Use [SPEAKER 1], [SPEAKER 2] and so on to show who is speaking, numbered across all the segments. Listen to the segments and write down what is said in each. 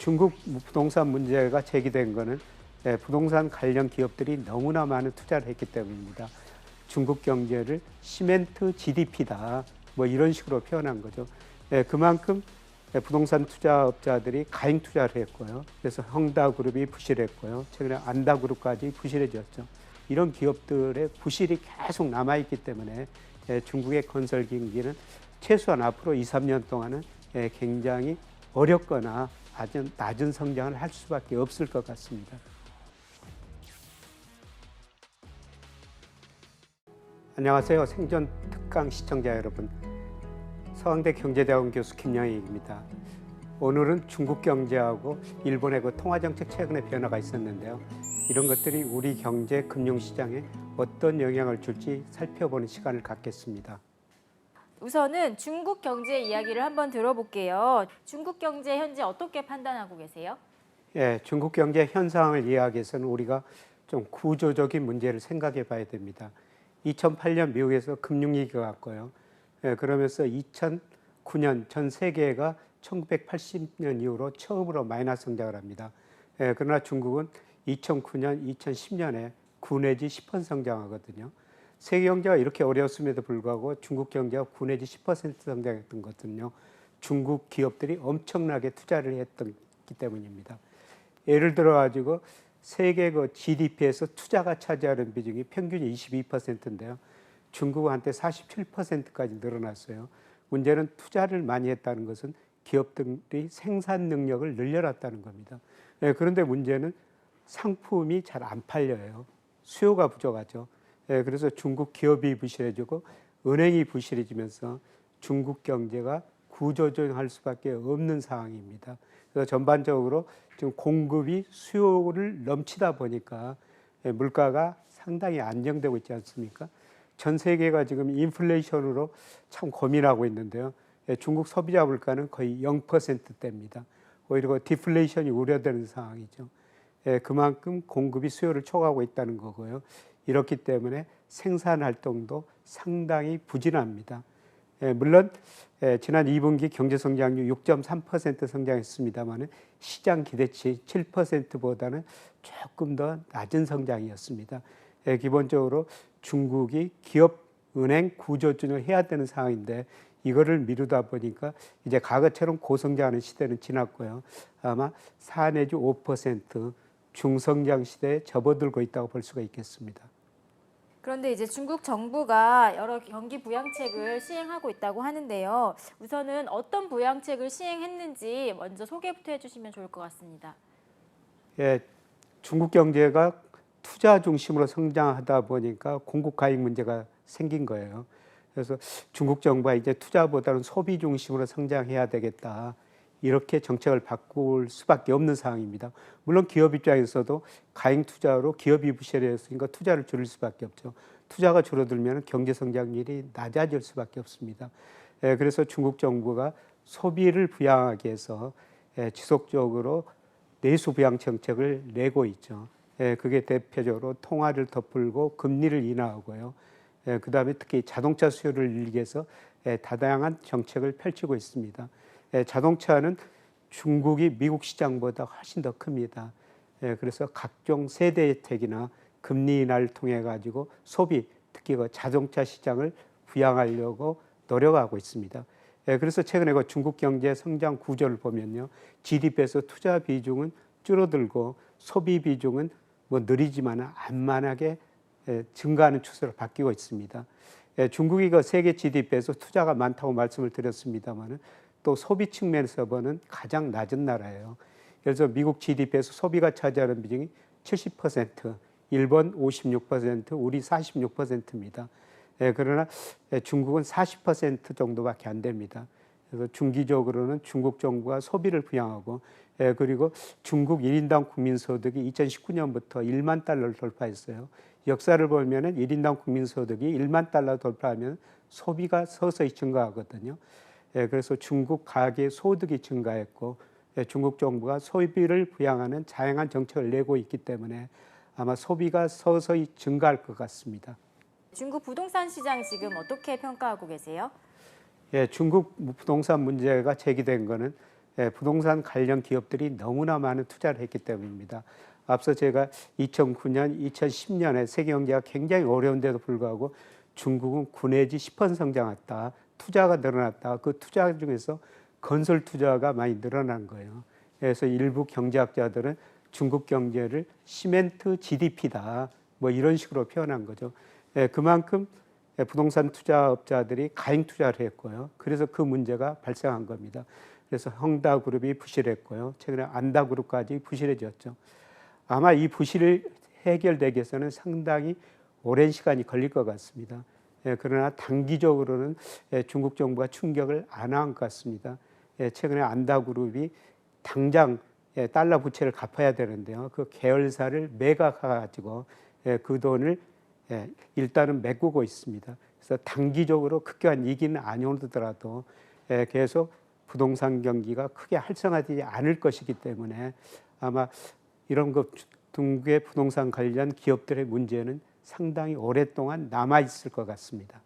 [SPEAKER 1] 중국 부동산 문제가 제기된 것은 부동산 관련 기업들이 너무나 많은 투자를 했기 때문입니다. 중국 경제를 시멘트 GDP다 뭐 이런 식으로 표현한 거죠. 그만큼 부동산 투자업자들이 가행 투자를 했고요. 그래서 헝다그룹이 부실했고요. 최근에 안다그룹까지 부실해졌죠. 이런 기업들의 부실이 계속 남아있기 때문에 중국의 건설 경기는 최소한 앞으로 2, 3년 동안은 굉장히 어렵거나 아주 낮은 성장을 할 수밖에 없을 것 같습니다. 안녕하세요. 생존 특강 시청자 여러분. 서강대 경제대학원 교수 김영익입니다. 오늘은 중국 경제하고 일본의 통화정책 최근에 변화가 있었는데요. 이런 것들이 우리 경제, 금융시장에 어떤 영향을 줄지 살펴보는 시간을 갖겠습니다.
[SPEAKER 2] 우선은 중국 경제 이야기를 한번 들어볼게요. 중국 경제 현재 어떻게 판단하고 계세요?
[SPEAKER 1] 중국 경제 현상을 이해하기 위해서는 우리가 좀 구조적인 문제를 생각해 봐야 됩니다. 2008년 미국에서 금융위기가 왔고요. 그러면서 2009년 전 세계가 1980년 이후로 처음으로 마이너스 성장을 합니다. 그러나 중국은 2009년, 2010년에 9 내지 10% 성장하거든요. 세계 경제가 이렇게 어려웠음에도 불구하고 중국 경제가 9 내지 10% 성장했던 것은요. 중국 기업들이 엄청나게 투자를 했기 때문입니다. 예를 들어 가지고 세계 GDP에서 투자가 차지하는 비중이 평균이 22%인데요. 중국은 한때 47%까지 늘어났어요. 문제는 투자를 많이 했다는 것은 기업들이 생산 능력을 늘려놨다는 겁니다. 그런데 문제는 상품이 잘 안 팔려요. 수요가 부족하죠. 그래서 중국 기업이 부실해지고 은행이 부실해지면서 중국 경제가 구조조정할 수밖에 없는 상황입니다. 그래서 전반적으로 지금 공급이 수요를 넘치다 보니까 물가가 상당히 안정되고 있지 않습니까? 전 세계가 지금 인플레이션으로 참 고민하고 있는데요. 중국 소비자 물가는 거의 0%대입니다. 오히려 디플레이션이 우려되는 상황이죠. 그만큼 공급이 수요를 초과하고 있다는 거고요. 이렇기 때문에 생산 활동도 상당히 부진합니다. 물론 지난 2분기 경제 성장률 6.3% 성장했습니다만 시장 기대치 7%보다는 조금 더 낮은 성장이었습니다. 기본적으로 중국이 기업 은행 구조조정을 해야 되는 상황인데 이거를 미루다 보니까 이제 과거처럼 고성장하는 시대는 지났고요. 아마 4 내지 5% 중성장 시대에 접어들고 있다고 볼 수가 있겠습니다.
[SPEAKER 2] 그런데 이제 중국 정부가 여러 경기 부양책을 시행하고 있다고 하는데요. 우선은 어떤 부양책을 시행했는지 먼저 소개부터 해주시면 좋을 것 같습니다.
[SPEAKER 1] 중국 경제가 투자 중심으로 성장하다 보니까 공급 과잉 문제가 생긴 거예요. 그래서 중국 정부가 이제 투자보다는 소비 중심으로 성장해야 되겠다. 이렇게 정책을 바꿀 수밖에 없는 상황입니다. 물론 기업 입장에서도 가행 투자로 기업이 부실해졌으니까 투자를 줄일 수밖에 없죠. 투자가 줄어들면 경제 성장률이 낮아질 수밖에 없습니다. 그래서 중국 정부가 소비를 부양하기 위해서 지속적으로 내수 부양 정책을 내고 있죠. 그게 대표적으로 통화를 더 풀고 금리를 인하하고요. 그다음에 특히 자동차 수요를 늘리기 위해서 다양한 정책을 펼치고 있습니다. 자동차는 중국이 미국 시장보다 훨씬 더 큽니다. 그래서 각종 세대 혜택이나 금리 인하를 통해 가지고 소비, 특히 자동차 시장을 부양하려고 노력하고 있습니다. 그래서 최근에 중국 경제 성장 구조를 보면요, GDP에서 투자 비중은 줄어들고 소비 비중은 뭐 느리지만 안만하게 증가하는 추세로 바뀌고 있습니다. 중국이 세계 GDP에서 투자가 많다고 말씀을 드렸습니다만은 또 소비 측면에서 보는 가장 낮은 나라예요. 그래서 미국 GDP에서 소비가 차지하는 비중이 70%, 일본 56%, 우리 46%입니다. 그러나 중국은 40% 정도밖에 안 됩니다. 그래서 중기적으로는 중국 정부가 소비를 부양하고 그리고 중국 1인당 국민소득이 2019년부터 1만 달러를 돌파했어요. 역사를 보면 1인당 국민소득이 1만 달러 돌파하면 소비가 서서히 증가하거든요. 그래서 중국 가계 소득이 증가했고 중국 정부가 소비를 부양하는 다양한 정책을 내고 있기 때문에 아마 소비가 서서히 증가할 것 같습니다.
[SPEAKER 2] 중국 부동산 시장 지금 어떻게 평가하고 계세요?
[SPEAKER 1] 중국 부동산 문제가 제기된 거는 부동산 관련 기업들이 너무나 많은 투자를 했기 때문입니다. 앞서 제가 2009년, 2010년에 세계 경제가 굉장히 어려운데도 불구하고 중국은 9 내지 10% 성장했다. 투자가 늘어났다. 그 투자 중에서 건설 투자가 많이 늘어난 거예요. 그래서 일부 경제학자들은 중국 경제를 시멘트 GDP다. 뭐 이런 식으로 표현한 거죠. 그만큼 부동산 투자업자들이 가행 투자를 했고요. 그래서 그 문제가 발생한 겁니다. 그래서 헝다그룹이 부실했고요. 최근에 안다그룹까지 부실해졌죠. 아마 이 부실을 해결되기 위해서는 상당히 오랜 시간이 걸릴 것 같습니다. 그러나 단기적으로는 중국 정부가 충격을 안 한 것 같습니다. 최근에 안다그룹이 당장 달러 부채를 갚아야 되는데요. 그 계열사를 매각해가지고 그 돈을 일단은 메꾸고 있습니다. 그래서 단기적으로 급격한 이익은 안 오더라도 계속 부동산 경기가 크게 활성화되지 않을 것이기 때문에 아마 이런 것 중국의 부동산 관련 기업들의 문제는 상당히 오랫동안 남아 있을 것 같습니다.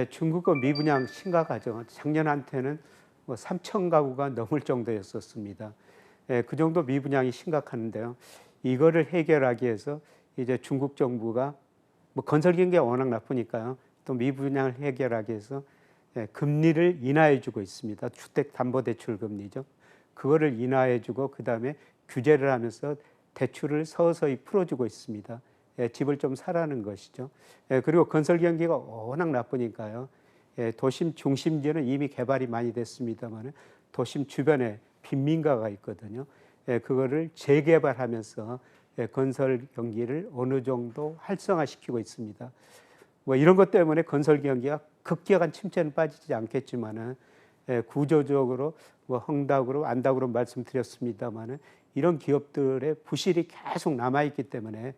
[SPEAKER 1] 중국의 미분양 심각하죠. 작년한테는 뭐 3천 가구가 넘을 정도였었습니다. 그 정도 미분양이 심각한데요. 이거를 해결하기 위해서 이제 중국 정부가 뭐 건설 경기가 워낙 나쁘니까요. 또 미분양을 해결하기 위해서 금리를 인하해주고 있습니다. 주택담보대출 금리죠. 그거를 인하해주고 그 다음에 규제를 하면서 대출을 서서히 풀어주고 있습니다. 집을 좀 사라는 것이죠. 그리고 건설 경기가 워낙 나쁘니까요. 도심 중심지는 이미 개발이 많이 됐습니다만 도심 주변에 빈민가가 있거든요. 그거를 재개발하면서 건설 경기를 어느 정도 활성화시키고 있습니다. 뭐 이런 것 때문에 건설 경기가 급격한 침체는 빠지지 않겠지만은 구조적으로 뭐 헝다그룹, 안다그룹 말씀드렸습니다만은 이런 기업들의 부실이 계속 남아 있기 때문에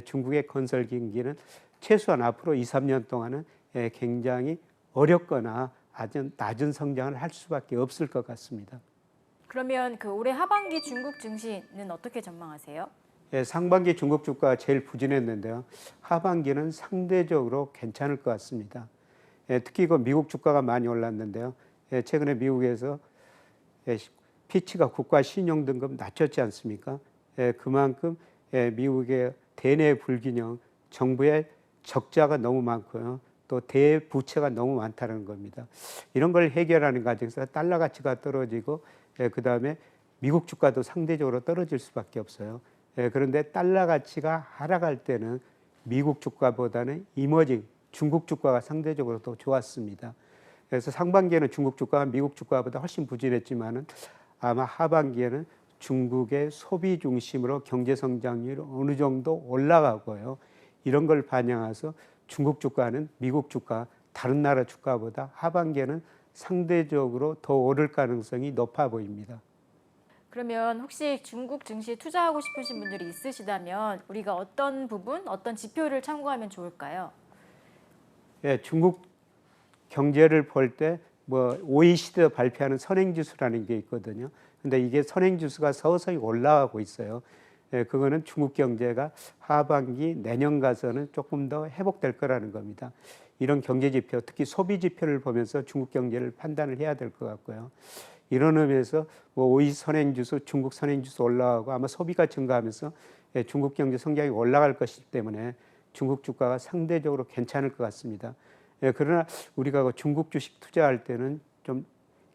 [SPEAKER 1] 중국의 건설 경기는 최소한 앞으로 2, 3년 동안은 굉장히 어렵거나 아주 낮은 성장을 할 수밖에 없을 것 같습니다.
[SPEAKER 2] 그러면 그 올해 하반기 중국 증시는 어떻게 전망하세요?
[SPEAKER 1] 상반기 중국 주가가 제일 부진했는데요. 하반기는 상대적으로 괜찮을 것 같습니다. 특히 그 미국 주가가 많이 올랐는데요. 최근에 미국에서 피치가 국가 신용 등급 낮췄지 않습니까? 그만큼 미국의 대내 불균형, 정부의 적자가 너무 많고요. 또 대부채가 너무 많다는 겁니다. 이런 걸 해결하는 과정에서 달러 가치가 떨어지고 그 다음에 미국 주가도 상대적으로 떨어질 수밖에 없어요. 그런데 달러 가치가 하락할 때는 미국 주가보다는 이머징 중국 주가가 상대적으로 더 좋았습니다. 그래서 상반기에는 중국 주가가 미국 주가보다 훨씬 부진했지만은 아마 하반기에는 중국의 소비 중심으로 경제 성장률이 어느 정도 올라가고요. 이런 걸 반영해서 중국 주가는 미국 주가, 다른 나라 주가보다 하반기에는 상대적으로 더 오를 가능성이 높아 보입니다.
[SPEAKER 2] 그러면 혹시 중국 증시에 투자하고 싶으신 분들이 있으시다면 우리가 어떤 부분, 어떤 지표를 참고하면 좋을까요?
[SPEAKER 1] 중국 경제를 볼 때 뭐 OECD가 발표하는 선행지수라는 게 있거든요. 근데 이게 선행지수가 서서히 올라가고 있어요. 그거는 중국 경제가 하반기 내년 가서는 조금 더 회복될 거라는 겁니다. 이런 경제 지표, 특히 소비 지표를 보면서 중국 경제를 판단을 해야 될 것 같고요. 이런 의미에서 뭐 OECD 선행지수, 중국 선행지수 올라가고 아마 소비가 증가하면서 중국 경제 성장이 올라갈 것이기 때문에 중국 주가가 상대적으로 괜찮을 것 같습니다. 그러나 우리가 중국 주식 투자할 때는 좀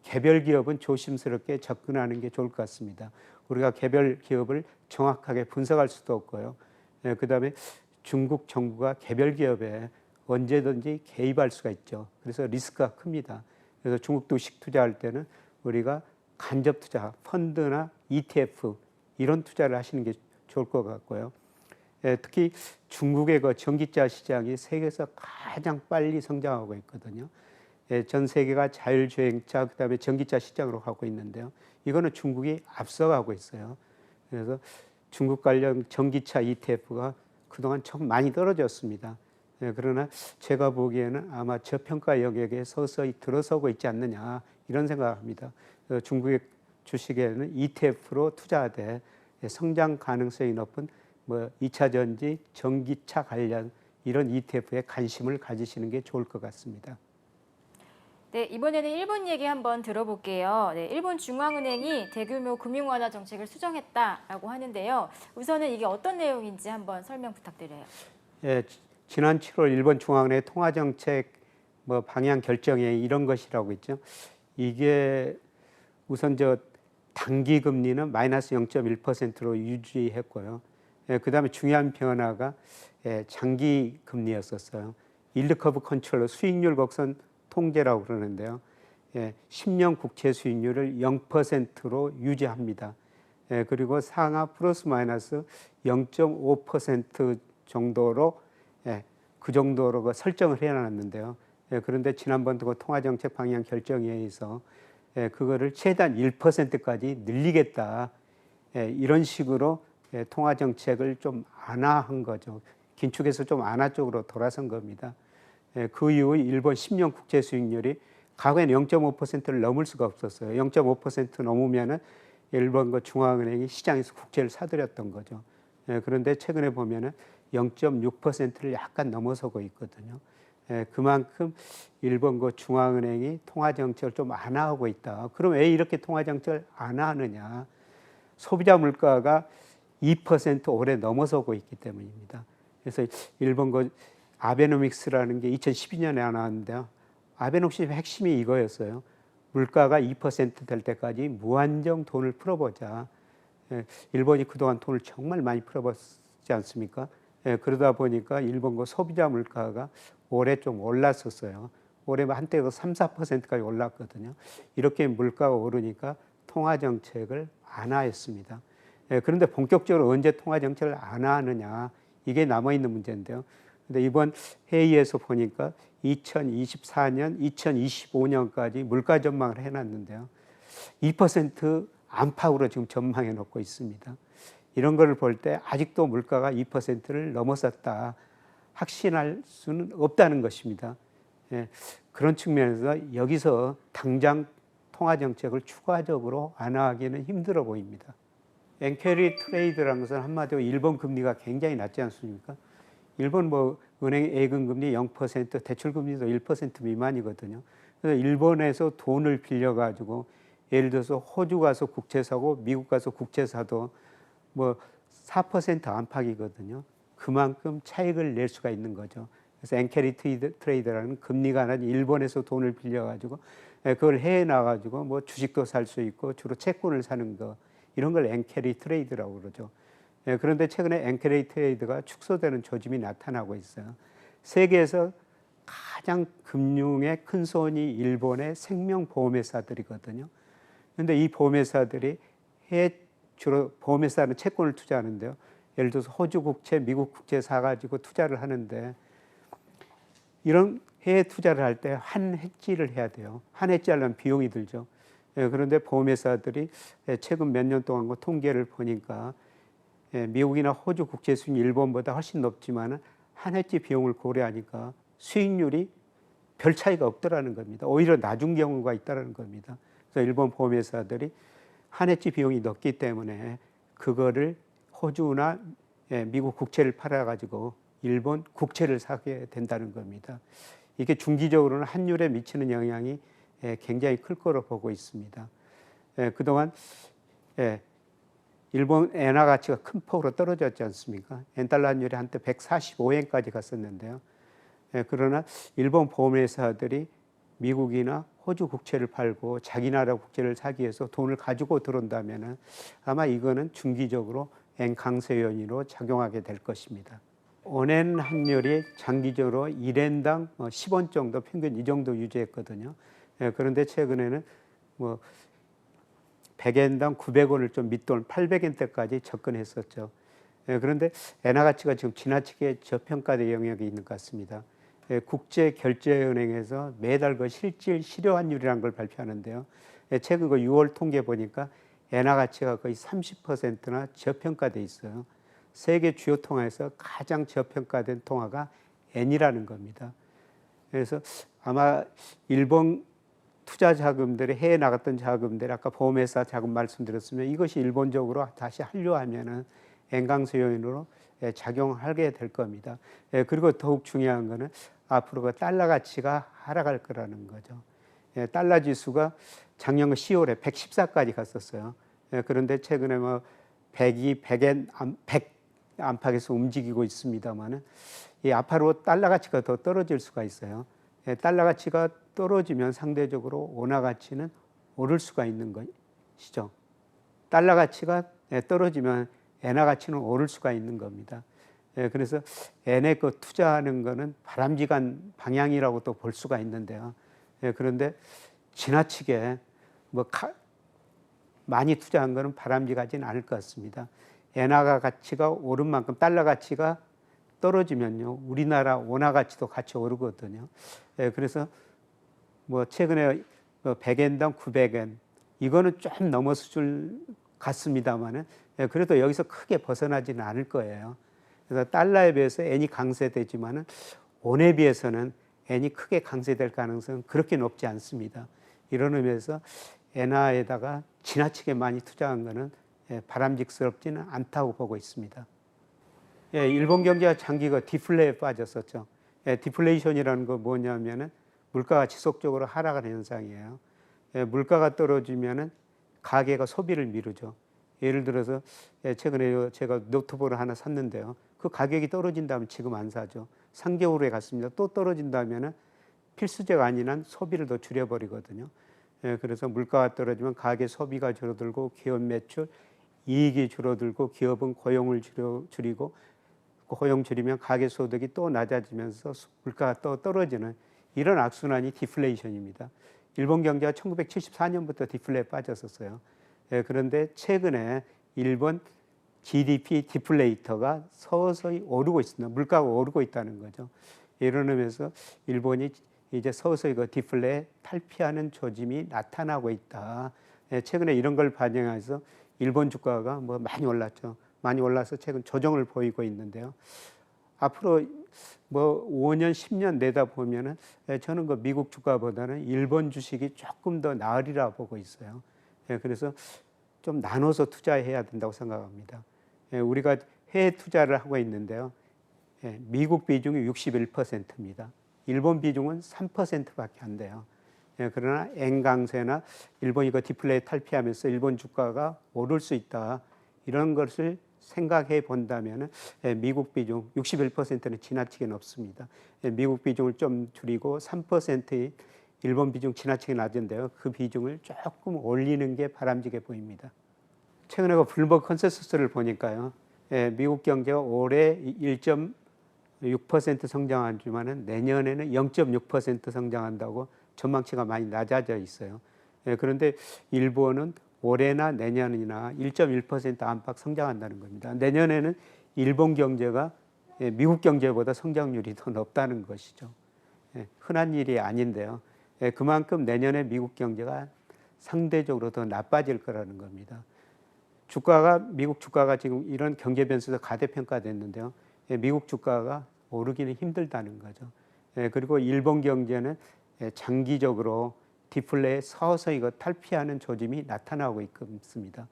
[SPEAKER 1] 개별 기업은 조심스럽게 접근하는 게 좋을 것 같습니다. 우리가 개별 기업을 정확하게 분석할 수도 없고요. 그다음에 중국 정부가 개별 기업에 언제든지 개입할 수가 있죠. 그래서 리스크가 큽니다. 그래서 중국 주식 투자할 때는 우리가 간접 투자, 펀드나 ETF 이런 투자를 하시는 게 좋을 것 같고요. 특히 중국의 그 전기차 시장이 세계에서 가장 빨리 성장하고 있거든요. 전 세계가 자율주행차 그다음에 전기차 시장으로 가고 있는데요. 이거는 중국이 앞서가고 있어요. 그래서 중국 관련 전기차 ETF가 그동안 좀 많이 떨어졌습니다. 그러나 제가 보기에는 아마 저평가 영역에 서서히 들어서고 있지 않느냐 이런 생각합니다. 중국의 주식에는 ETF로 투자하되 성장 가능성이 높은 뭐 2차 전지, 전기차 관련 이런 ETF에 관심을 가지시는 게 좋을 것 같습니다.
[SPEAKER 2] 네, 이번에는 일본 얘기 한번 들어볼게요. 네, 일본 중앙은행이 대규모 금융 완화 정책을 수정했다라고 하는데요. 우선은 이게 어떤 내용인지 한번 설명 부탁드려요.
[SPEAKER 1] 예, 지난 7월 일본 중앙은행 통화정책 뭐 방향 결정에 이런 것이라고 있죠. 이게 우선 저 단기 금리는 마이너스 0.1%로 유지했고요. 그다음에 중요한 변화가 장기 금리였었어요. 일드 커브 컨트롤러 수익률 곡선 통제라고 그러는데요. 10년 국채 수익률을 0%로 유지합니다. 그리고 상하 플러스 마이너스 0.5% 정도로 그 정도로 그 설정을 해놨는데요. 그런데 지난번도 그 통화정책 방향 결정회의에서 그거를 최대한 1%까지 늘리겠다. 이런 식으로 통화정책을 좀 완화한 거죠. 긴축해서 좀 완화 쪽으로 돌아선 겁니다. 그 이후 일본 10년 국채 수익률이 과거에는 0.5%를 넘을 수가 없었어요. 0.5% 넘으면은 일본 그 중앙은행이 시장에서 국채를 사들였던 거죠. 그런데 최근에 보면은 0.6%를 약간 넘어서고 있거든요. 그만큼 일본 그 중앙은행이 통화정책을 좀 완화하고 있다. 그럼 왜 이렇게 통화정책을 완화하느냐? 소비자 물가가 2% 올해 넘어서고 있기 때문입니다. 그래서 일본 그 아베노믹스라는 게 2012년에 나왔는데요. 아베노믹스의 핵심이 이거였어요. 물가가 2%될 때까지 무한정 돈을 풀어보자. 일본이 그동안 돈을 정말 많이 풀어봤지 않습니까? 그러다 보니까 일본 그 소비자 물가가 올해 좀 올랐었어요. 올해 한때 3, 4%까지 올랐거든요. 이렇게 물가가 오르니까 통화정책을 완화했습니다. 그런데 본격적으로 언제 통화정책을 완화하느냐, 이게 남아있는 문제인데요. 근데 이번 회의에서 보니까 2024년, 2025년까지 물가 전망을 해놨는데요. 2% 안팎으로 지금 전망해 놓고 있습니다. 이런 거를 볼 때 아직도 물가가 2%를 넘어섰다 확신할 수는 없다는 것입니다. 그런 측면에서 여기서 당장 통화정책을 추가적으로 완화하기는 힘들어 보입니다. 엔캐리 트레이드라는 것은 한마디로 일본 금리가 굉장히 낮지 않습니까? 일본 뭐 은행 예금 금리 0%, 대출 금리도 1% 미만이거든요. 그래서 일본에서 돈을 빌려 가지고 예를 들어서 호주 가서 국채 사고 미국 가서 국채 사도 뭐 4% 안팎이거든요. 그만큼 차익을 낼 수가 있는 거죠. 그래서 엔캐리 트레이드라는 금리가 낮은 일본에서 돈을 빌려 가지고 그걸 해외 나 가지고 뭐 주식도 살 수 있고 주로 채권을 사는 거, 이런 걸 엔캐리 트레이드라고 그러죠. 그런데 최근에 엔캐리 트레이드가 축소되는 조짐이 나타나고 있어요. 세계에서 가장 금융의 큰 손이 일본의 생명보험회사들이거든요. 그런데 이 보험회사들이 해외 주로 보험회사는 채권을 투자하는데요. 예를 들어서 호주 국채, 미국 국채 사가지고 투자를 하는데 이런 해외 투자를 할 때 한 해지를 해야 돼요. 한 해지 하려면 비용이 들죠. 그런데 보험회사들이 최근 몇 년 동안 그 통계를 보니까 미국이나 호주 국채 수익이 일본보다 훨씬 높지만 한 해지 비용을 고려하니까 수익률이 별 차이가 없더라는 겁니다. 오히려 낮은 경우가 있다는 겁니다. 그래서 일본 보험회사들이 한 해지 비용이 높기 때문에 그거를 호주나 미국 국채를 팔아가지고 일본 국채를 사게 된다는 겁니다. 이게 중기적으로는 환율에 미치는 영향이 굉장히 클 거로 보고 있습니다. 그동안 일본 엔화 가치가 큰 폭으로 떨어졌지 않습니까? 엔달러 환율이 한때 145엔까지 갔었는데요. 그러나 일본 보험회사들이 미국이나 호주 국채를 팔고 자기 나라 국채를 사기 위해서 돈을 가지고 들어온다면 아마 이거는 중기적으로 엔 강세 요인으로 작용하게 될 것입니다. 원엔 환율이 장기적으로 1엔당 10원 정도 평균 이 정도 유지했거든요. 그런데 최근에는 뭐 100엔당 900원을 좀 밑돈 800엔대까지 접근했었죠. 그런데 엔화 가치가 지금 지나치게 저평가된 영역이 있는 것 같습니다. 국제결제은행에서 매달 그 실질 실효 환율이라는 걸 발표하는데요. 최근 그 6월 통계 보니까 엔화 가치가 거의 30%나 저평가돼 있어요. 세계 주요 통화에서 가장 저평가된 통화가 엔이라는 겁니다. 그래서 아마 일본 투자 자금들이 해외 나갔던 자금들이 아까 보험회사 자금 말씀드렸으면 이것이 일본적으로 다시 한류하면은 엔강세 요인으로 작용하게 될 겁니다. 그리고 더욱 중요한 거는 앞으로 그 달러 가치가 하락할 거라는 거죠. 달러 지수가 작년 10월에 114까지 갔었어요. 그런데 최근에 뭐 100이 100 안팎에서 움직이고 있습니다만은 이 앞으로 달러 가치가 더 떨어질 수가 있어요. 달러 가치가 떨어지면 상대적으로 원화 가치는 오를 수가 있는 것이죠. 달러 가치가 떨어지면 엔화 가치는 오를 수가 있는 겁니다. 그래서 엔에 그 투자하는 거는 바람직한 방향이라고 또 볼 수가 있는데요. 그런데 지나치게 뭐 많이 투자한 거는 바람직하지는 않을 것 같습니다. 엔화 가치가 오른 만큼 달러 가치가 떨어지면요, 우리나라 원화 가치도 같이 오르거든요. 그래서 뭐 최근에 100엔당 900엔 이거는 좀 넘어설 같습니다만은 그래도 여기서 크게 벗어나지는 않을 거예요. 그래서 달러에 비해서 엔이 강세되지만은 원에 비해서는 엔이 크게 강세될 가능성은 그렇게 높지 않습니다. 이런 의미에서 엔화에다가 지나치게 많이 투자한 거는 바람직스럽지는 않다고 보고 있습니다. 일본 경제가 장기가 디플레에 빠졌었죠. 디플레이션이라는 거 뭐냐면은 물가가 지속적으로 하락하는 현상이에요. 물가가 떨어지면은 가계가 소비를 미루죠. 예를 들어서 최근에 제가 노트북을 하나 샀는데요. 그 가격이 떨어진다면 지금 안 사죠. 3개월 후에 갔습니다. 또 떨어진다면은 필수재가 아닌 한 소비를 더 줄여버리거든요. 그래서 물가가 떨어지면 가계 소비가 줄어들고 기업 매출, 이익이 줄어들고 기업은 고용을 줄이고 고용 줄이면 가계 소득이 또 낮아지면서 물가가 또 떨어지는 이런 악순환이 디플레이션입니다. 일본 경제가 1974년부터 디플레에 빠졌었어요. 그런데 최근에 일본 GDP 디플레이터가 서서히 오르고 있습니다. 물가가 오르고 있다는 거죠. 이런 의미에서 일본이 이제 서서히 그 디플레에 탈피하는 조짐이 나타나고 있다. 최근에 이런 걸 반영해서 일본 주가가 뭐 많이 올랐죠. 많이 올라서 최근 조정을 보이고 있는데요. 앞으로 뭐 5년, 10년 내다 보면은 저는 그 미국 주가보다는 일본 주식이 조금 더 나으리라 보고 있어요. 그래서 좀 나눠서 투자해야 된다고 생각합니다. 우리가 해외 투자를 하고 있는데요. 미국 비중이 61%입니다. 일본 비중은 3%밖에 안 돼요. 그러나 엔 강세나 일본이 그 디플레이 탈피하면서 일본 주가가 오를 수 있다. 이런 것을 생각해 본다면 미국 비중 61%는 지나치게 높습니다. 미국 비중을 좀 줄이고 3%의 일본 비중 지나치게 낮은데요. 그 비중을 조금 올리는 게 바람직해 보입니다. 최근에 그 블룸버그 컨센서스를 보니까요. 미국 경제가 올해 1.6% 성장하지만 내년에는 0.6% 성장한다고 전망치가 많이 낮아져 있어요. 그런데 일본은 올해나 내년이나 1.1% 안팎 성장한다는 겁니다. 내년에는 일본 경제가 미국 경제보다 성장률이 더 높다는 것이죠. 흔한 일이 아닌데요. 그만큼 내년에 미국 경제가 상대적으로 더 나빠질 거라는 겁니다. 미국 주가가 지금 이런 경제 변수에서 가대평가됐는데요. 미국 주가가 오르기는 힘들다는 거죠. 그리고 일본 경제는 장기적으로 디플레에 서서히 탈피하는 조짐이 나타나고 있습니다.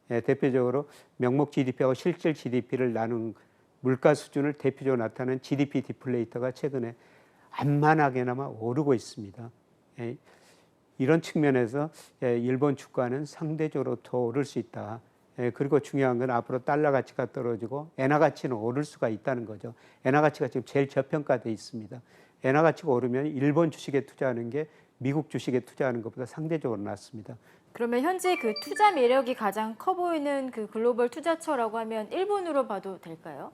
[SPEAKER 1] 대표적으로 명목 GDP하고 실질 GDP를 나눈 물가 수준을 대표적으로 나타내는 GDP 디플레이터가 최근에 안만하게나마 오르고 있습니다. 이런 측면에서 일본 주가는 상대적으로 더 오를 수 있다. 그리고 중요한 건 앞으로 달러 가치가 떨어지고 엔화 가치는 오를 수가 있다는 거죠. 엔화 가치가 지금 제일 저평가되어 있습니다. 엔화 가치가 오르면 일본 주식에 투자하는 게 미국 주식에 투자하는 것보다 상대적으로 낫습니다.
[SPEAKER 2] 그러면 현재 그 투자 매력이 가장 커 보이는 그 글로벌 투자처라고 하면 일본으로 봐도 될까요?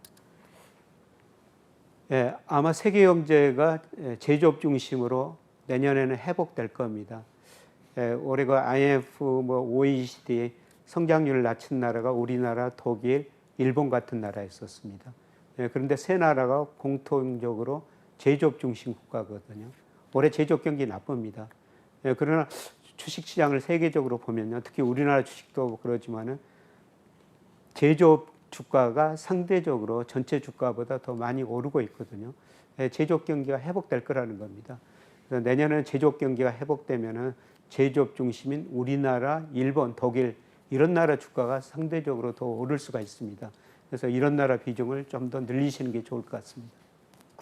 [SPEAKER 1] 아마 세계 경제가 제조업 중심으로 내년에는 회복될 겁니다. 올해 그 IMF, OECD 성장률을 낮춘 나라가 우리나라, 독일, 일본 같은 나라였었습니다. 그런데 세 나라가 공통적으로 제조업 중심 국가거든요. 올해 제조업 경기 나쁩니다. 그러나 주식시장을 세계적으로 보면요, 특히 우리나라 주식도 그러지만은 제조업 주가가 상대적으로 전체 주가보다 더 많이 오르고 있거든요. 제조업 경기가 회복될 거라는 겁니다. 그래서 내년에는 제조업 경기가 회복되면은 제조업 중심인 우리나라, 일본, 독일 이런 나라 주가가 상대적으로 더 오를 수가 있습니다. 그래서 이런 나라 비중을 좀 더 늘리시는 게 좋을 것 같습니다.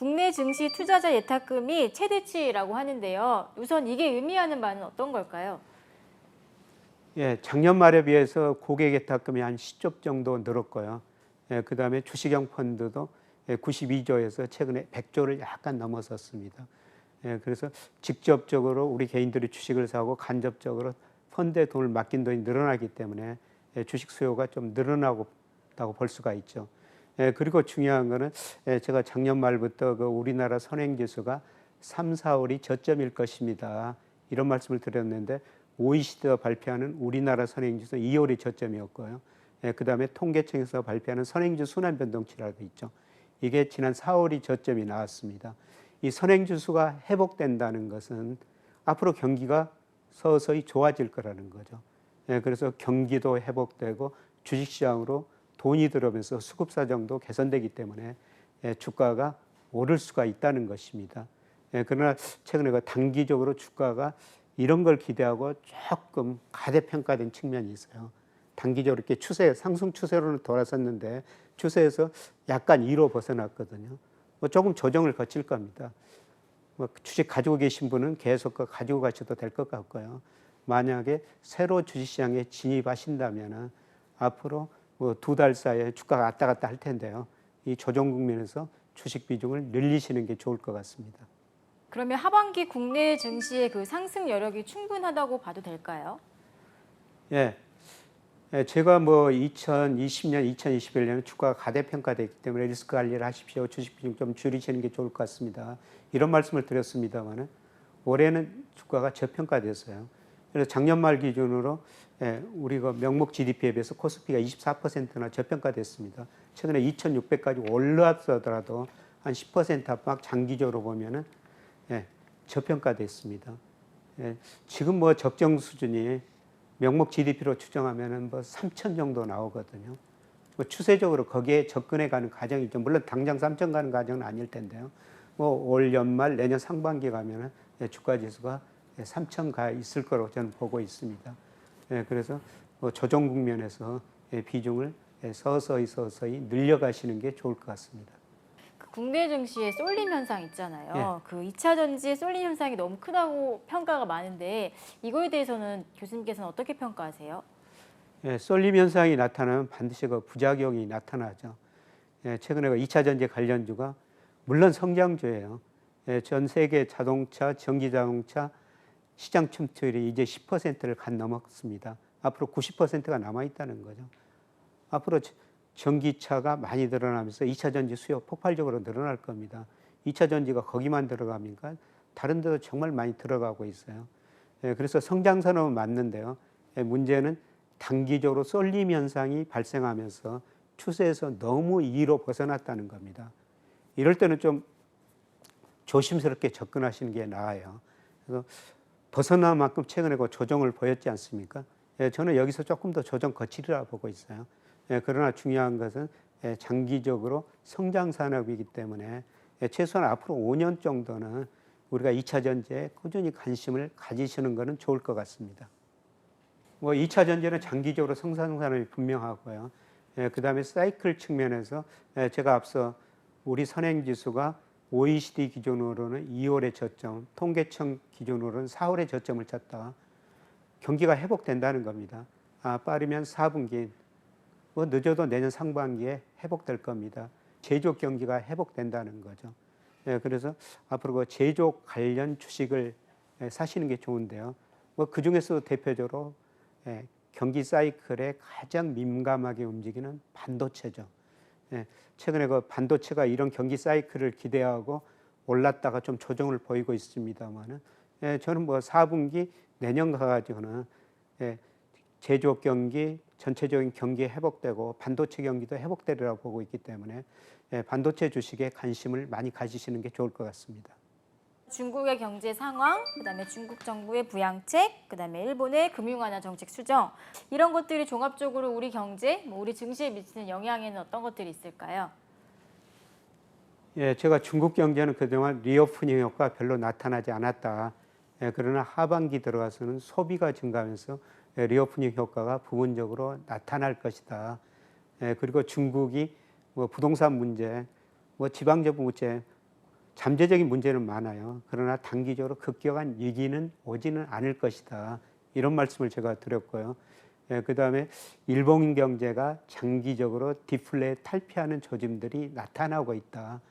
[SPEAKER 2] 국내 증시 투자자 예탁금이 최대치라고 하는데요. 우선 이게 의미하는 바는 어떤 걸까요?
[SPEAKER 1] 예, 작년 말에 비해서 고객 예탁금이 한 10조 정도 늘었고요. 예, 그다음에 주식형 펀드도 92조에서 최근에 100조를 약간 넘어섰습니다. 예, 그래서 직접적으로 우리 개인들이 주식을 사고 간접적으로 펀드에 돈을 맡긴 돈이 늘어나기 때문에 주식 수요가 좀 늘어나고 있다고 볼 수가 있죠. 그리고 중요한 거는 제가 작년 말부터 그 우리나라 선행지수가 3, 4월이 저점일 것입니다. 이런 말씀을 드렸는데 OECD가 발표하는 우리나라 선행지수 2월이 저점이었고요. 그다음에 통계청에서 발표하는 선행지수 순환 변동치라고 있죠. 이게 지난 4월이 저점이 나왔습니다. 이 선행지수가 회복된다는 것은 앞으로 경기가 서서히 좋아질 거라는 거죠. 그래서 경기도 회복되고 주식시장으로 돈이 들어오면서 수급 사정도 개선되기 때문에 주가가 오를 수가 있다는 것입니다. 그러나 최근에 그 단기적으로 주가가 이런 걸 기대하고 조금 가대평가된 측면이 있어요. 단기적으로 이렇게 상승 추세로는 돌아섰는데 추세에서 약간 2로 벗어났거든요. 조금 조정을 거칠 겁니다. 주식 가지고 계신 분은 계속 가지고 가셔도 될 것 같고요. 만약에 새로 주식시장에 진입하신다면 앞으로 2달 사이에 주가가 왔다 갔다 할 텐데요. 이 조정 국면에서 주식 비중을 늘리시는 게 좋을 것 같습니다.
[SPEAKER 2] 그러면 하반기 국내 증시의 그 상승 여력이 충분하다고 봐도 될까요?
[SPEAKER 1] 예. 제가 2020년, 2021년은 주가가 가대평가됐기 때문에 리스크 관리를 하십시오. 주식 비중 좀 줄이시는 게 좋을 것 같습니다. 이런 말씀을 드렸습니다만 올해는 주가가 저평가됐어요. 그래서 작년 말 기준으로 우리가 명목 GDP에 비해서 코스피가 24%나 저평가됐습니다. 최근에 2,600까지 올라서더라도 한 10% 안팎 장기적으로 보면은 저평가됐습니다. 지금 적정 수준이 명목 GDP로 추정하면은 3천 정도 나오거든요. 추세적으로 거기에 접근해 가는 과정이죠. 물론 당장 3천 가는 과정은 아닐 텐데요. 올 연말 내년 상반기 가면은 주가 지수가 3천 가 있을 거로 저는 보고 있습니다. 그래서 조정 국면에서 비중을 서서히 늘려가시는 게 좋을 것 같습니다.
[SPEAKER 2] 국내 증시에 쏠림 현상 있잖아요.
[SPEAKER 1] 예.
[SPEAKER 2] 그 2차 전지의 쏠림 현상이 너무 크다고 평가가 많은데 이거에 대해서는 교수님께서는 어떻게 평가하세요?
[SPEAKER 1] 쏠림 현상이 나타나면 반드시 그 부작용이 나타나죠. 최근에 2차 전지 관련주가 물론 성장주예요. 전 세계 자동차, 전기자동차 시장 침투율이 이제 10%를 간 넘었습니다. 앞으로 90%가 남아있다는 거죠. 앞으로 전기차가 많이 늘어나면서 2차 전지 수요 폭발적으로 늘어날 겁니다. 2차 전지가 거기만 들어갑니까? 다른 데도 정말 많이 들어가고 있어요. 그래서 성장산업은 맞는데요. 문제는 단기적으로 쏠림 현상이 발생하면서 추세에서 너무 2로 벗어났다는 겁니다. 이럴 때는 좀 조심스럽게 접근하시는 게 나아요. 그래서 벗어난 만큼 최근에 그 조정을 보였지 않습니까? 저는 여기서 조금 더 조정 거치리라 보고 있어요. 그러나 중요한 것은 장기적으로 성장 산업이기 때문에 최소한 앞으로 5년 정도는 우리가 2차 전지에 꾸준히 관심을 가지시는 것은 좋을 것 같습니다. 2차 전지는 장기적으로 성장 산업이 분명하고요. 그다음에 사이클 측면에서 제가 앞서 우리 선행지수가 OECD 기준으로는 2월의 저점, 통계청 기준으로는 4월의 저점을 쳤다. 경기가 회복된다는 겁니다. 빠르면 4분기, 늦어도 내년 상반기에 회복될 겁니다. 제조 경기가 회복된다는 거죠. 그래서 앞으로 그 제조 관련 주식을 사시는 게 좋은데요. 그 중에서도 대표적으로 경기 사이클에 가장 민감하게 움직이는 반도체죠. 최근에 그 반도체가 이런 경기 사이클을 기대하고 올랐다가 좀 조정을 보이고 있습니다만은 저는 4분기 내년 가가지고는 제조 경기, 전체적인 경기 회복되고 반도체 경기도 회복되리라고 보고 있기 때문에 반도체 주식에 관심을 많이 가지시는 게 좋을 것 같습니다.
[SPEAKER 2] 중국의 경제 상황, 그다음에 중국 정부의 부양책, 그다음에 일본의 금융 완화 정책 수정 이런 것들이 종합적으로 우리 경제, 우리 증시에 미치는 영향에는 어떤 것들이 있을까요?
[SPEAKER 1] 제가 중국 경제는 그동안 리오프닝 효과가 별로 나타나지 않았다. 그러나 하반기 들어가서는 소비가 증가하면서 리오프닝 효과가 부분적으로 나타날 것이다. 그리고 중국이 부동산 문제, 지방정부 문제, 잠재적인 문제는 많아요. 그러나 단기적으로 급격한 위기는 오지는 않을 것이다. 이런 말씀을 제가 드렸고요. 그다음에 일본 경제가 장기적으로 디플레에 탈피하는 조짐들이 나타나고 있다.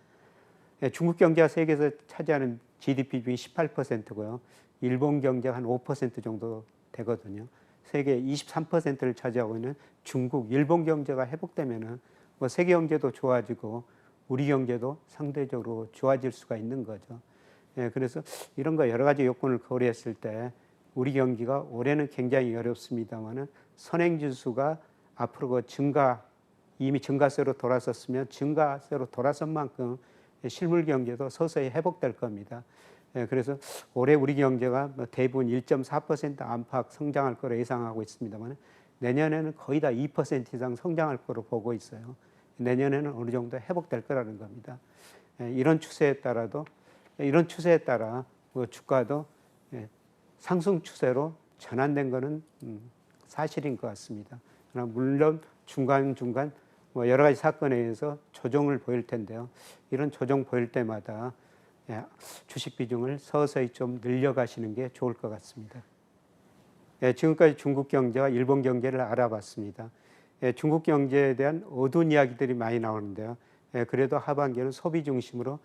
[SPEAKER 1] 중국 경제가 세계에서 차지하는 GDP 중에 18%고요. 일본 경제가 한 5% 정도 되거든요. 세계 23%를 차지하고 있는 중국, 일본 경제가 회복되면은 뭐 세계 경제도 좋아지고 우리 경제도 상대적으로 좋아질 수가 있는 거죠. 그래서 이런 거 여러 가지 요건을 고려했을 때 우리 경기가 올해는 굉장히 어렵습니다만은 선행지수가 앞으로 그 이미 증가세로 돌아섰으면 증가세로 돌아선 만큼 실물 경제도 서서히 회복될 겁니다. 그래서 올해 우리 경제가 대부분 1.4% 안팎 성장할 거로 예상하고 있습니다만 내년에는 거의 다 2% 이상 성장할 거로 보고 있어요. 내년에는 어느 정도 회복될 거라는 겁니다. 이런 추세에 따라 뭐 주가도 상승 추세로 전환된 것은 사실인 것 같습니다. 그러나 물론 중간중간 뭐 여러 가지 사건에 의해서 조정을 보일 텐데요. 이런 조정 보일 때마다 주식 비중을 서서히 좀 늘려가시는 게 좋을 것 같습니다. 지금까지 중국 경제와 일본 경제를 알아봤습니다. 중국 경제에 대한 어두운 이야기들이 많이 나오는데요. 그래도 하반기에는 소비 중심으로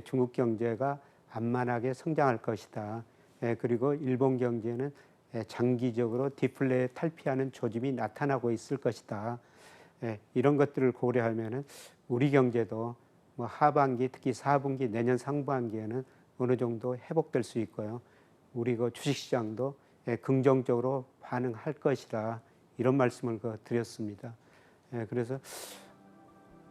[SPEAKER 1] 중국 경제가 안만하게 성장할 것이다. 그리고 일본 경제는 장기적으로 디플레에 탈피하는 조짐이 나타나고 있을 것이다. 이런 것들을 고려하면은 우리 경제도 뭐 하반기 특히 4분기 내년 상반기에는 어느 정도 회복될 수 있고요. 우리 그 주식시장도 긍정적으로 반응할 것이라 이런 말씀을 드렸습니다. 그래서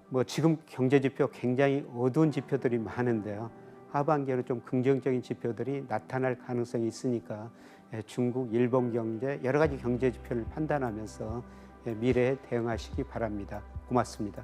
[SPEAKER 1] 뭐 지금 경제 지표 굉장히 어두운 지표들이 많은데요. 하반기에는 좀 긍정적인 지표들이 나타날 가능성이 있으니까 중국, 일본 경제 여러 가지 경제 지표를 판단하면서 미래에 대응하시기 바랍니다. 고맙습니다.